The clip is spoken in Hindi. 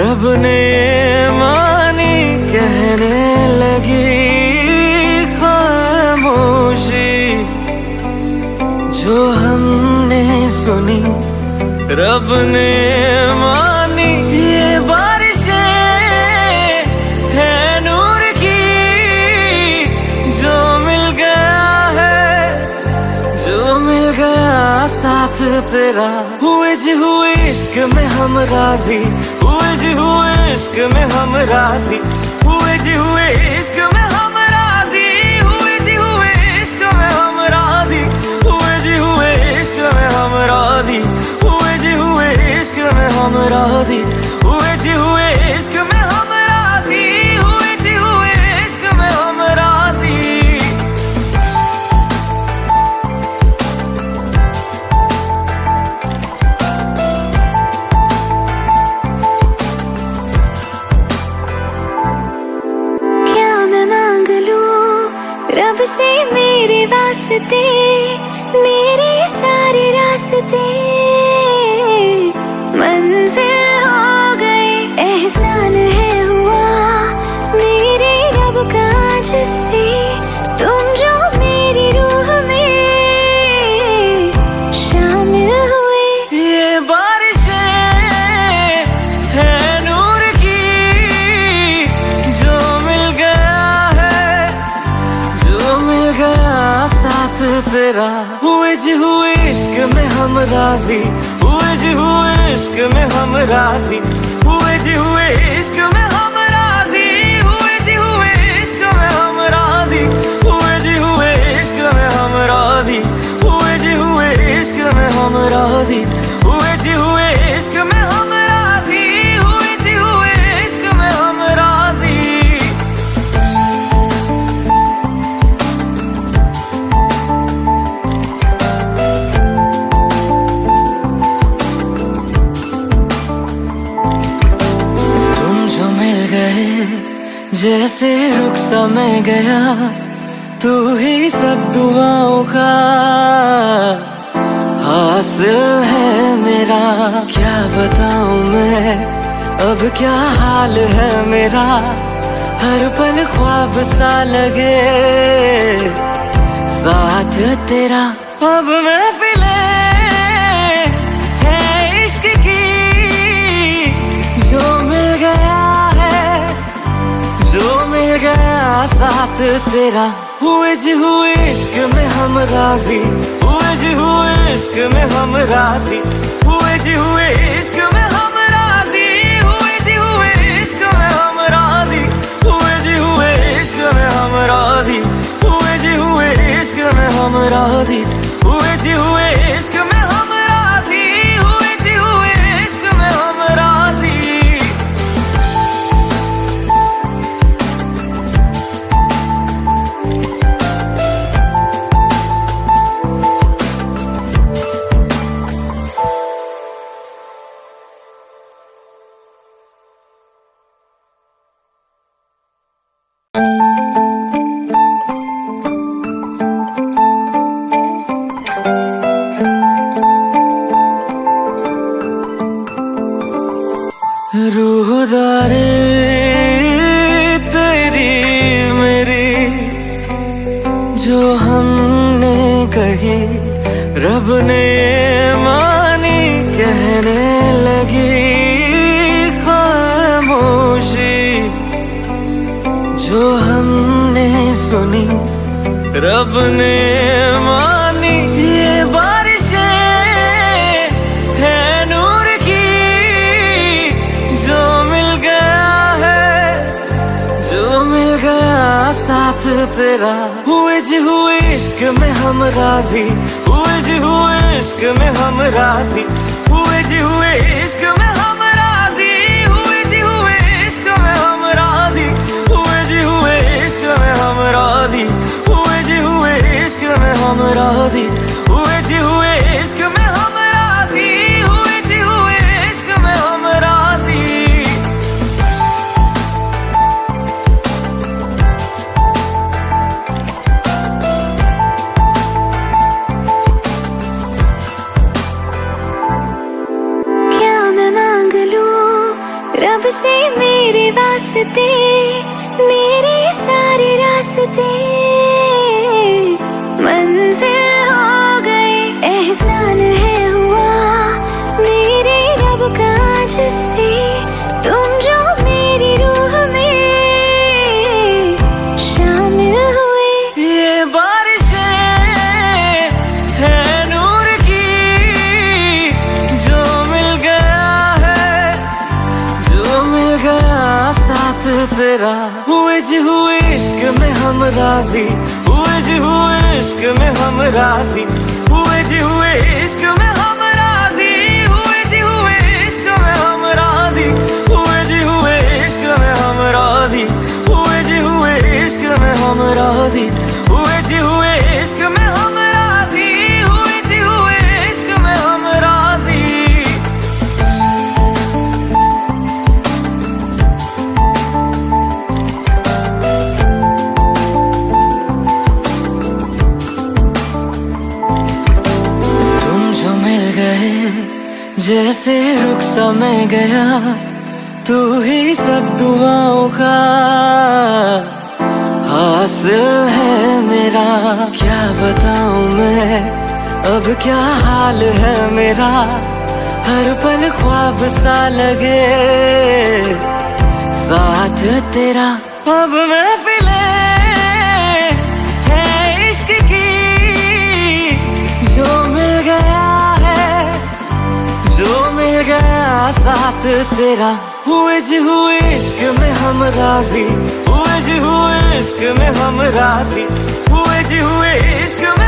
रब ने मानी कहने लगी खामोशी, जो हमने सुनी रब ने मानी। ये बारिशें है नूर की, जो मिल गया है, जो मिल गया साथ तेरा। हुए जी हुए इश्क में हम राजी, हुए जी हुए इश्क में हम राजी, हुए जी हुए इश्क में हम राजी, हुए जी हुए इश्क में हम राजी, हुए जी हुए इश्क में हम राजी, हुए जी हुए इश्क में हम राजी, हुए जी हुए इश्क में हम राजी, हुए जी हुए इश्क में हम राजी। रब से मेरे वास्ते, मेरे सारे रास्ते मंजिल हो गए। एहसान है हुआ मेरे रब का जिससे, तुम जो मेरी रूह में शामिल हुए। ये बारिशें है नूर की, जो मिल गया है, जो मिल गया साथ तेरा। हुए जी हुए इश्क में हम राजी, हुए जी हुए इश्क में हम राजी, हुए जी हुए इश्क में हम राजी, हुए जी हुए इश्क में हम राजी, हुए जी हुए इश्क में हम राजी, हुए जी हुए इश्क में हम राजी, हुए जी हुए इश्क में हम राजी, हुए जी हुए इश्क में हम राजी। जैसे रुख समय गया, तू ही सब दुआओं का हासिल है मेरा। क्या बताऊं मैं अब क्या हाल है मेरा, हर पल ख्वाब सा लगे साथ तेरा। अब महफिलें हैं इश्क की, जो मिल गया है, जो मिल गया साथ तेरा। हुए जी हुए इश्क में हम राजी, हुए जी हुए इश्क में हम राजी, हुए जी हुए इश्क में हम राजी, हुए जी हुए इश्क में हम राजी, हुए जी हुए इश्क में हम राजी, हुए जी हुए इश्क में हम राजी, हुए जी हुए इश्क में हम राजी, हुए जी हुए इश्क में हम राजी। रूहदारे तेरी मेरी, जो हमने कही रब ने मानी कहने लगी खामोशी, जो हमने सुनी रब ने मानी। ये बारिशें है नूर की, जो मिल गया है, जो मिल गया साथ तेरा। हुए जी हुए इश्क में हम राजी, हुए जी हुए इश्क में हम राजी, हुए जी हुए इश्क में हम राजी, हुए जी हुए इश्क में हम राजी, हुए जी हुए इश्क में हम राजी, हुए जी हुए इश्क में हम राजी, हुए जी हुए इश्क में हम राजी, हुए जी हुए इश्क में हम राजी। रास्ते, मेरे सारे रास्ते मंजिल हो गए। एहसान है हुआ मेरे रब का जिससे, तुम जो मेरी रूह में शामिल हुए। ये बारिशें हैं नूर की, जो मिल गया है, जो मिल गया साथ तेरा। हुए जी हुए इश्क में हम राजी, हुए जी हुए इश्क में हम राजी, हुए जी हुए इश्क में हम राजी, हुए जी हुए इश्क में हम राजी, हुए जी हुए इश्क में हम राजी, हुए जी हुए इश्क में हम राजी, हुए जी हुए इश्क में हम राजी, हुए जी हुए इश्क में हम राजी। तुम जो मिल गए जैसे रुख सा मैं गया, तू ही सब दुआओं का हासिल है मेरा। क्या बताऊं मैं अब क्या हाल है मेरा, हर पल ख्वाब सा लगे साथ तेरा। अब महफिलें हैं इश्क की, जो मिल गया है, जो मिल गया साथ तेरा। हुए जी हुए इश्क में हम राजी, हुए जी हुए इश्क में हम राजी, हुए जी हुए इश्क में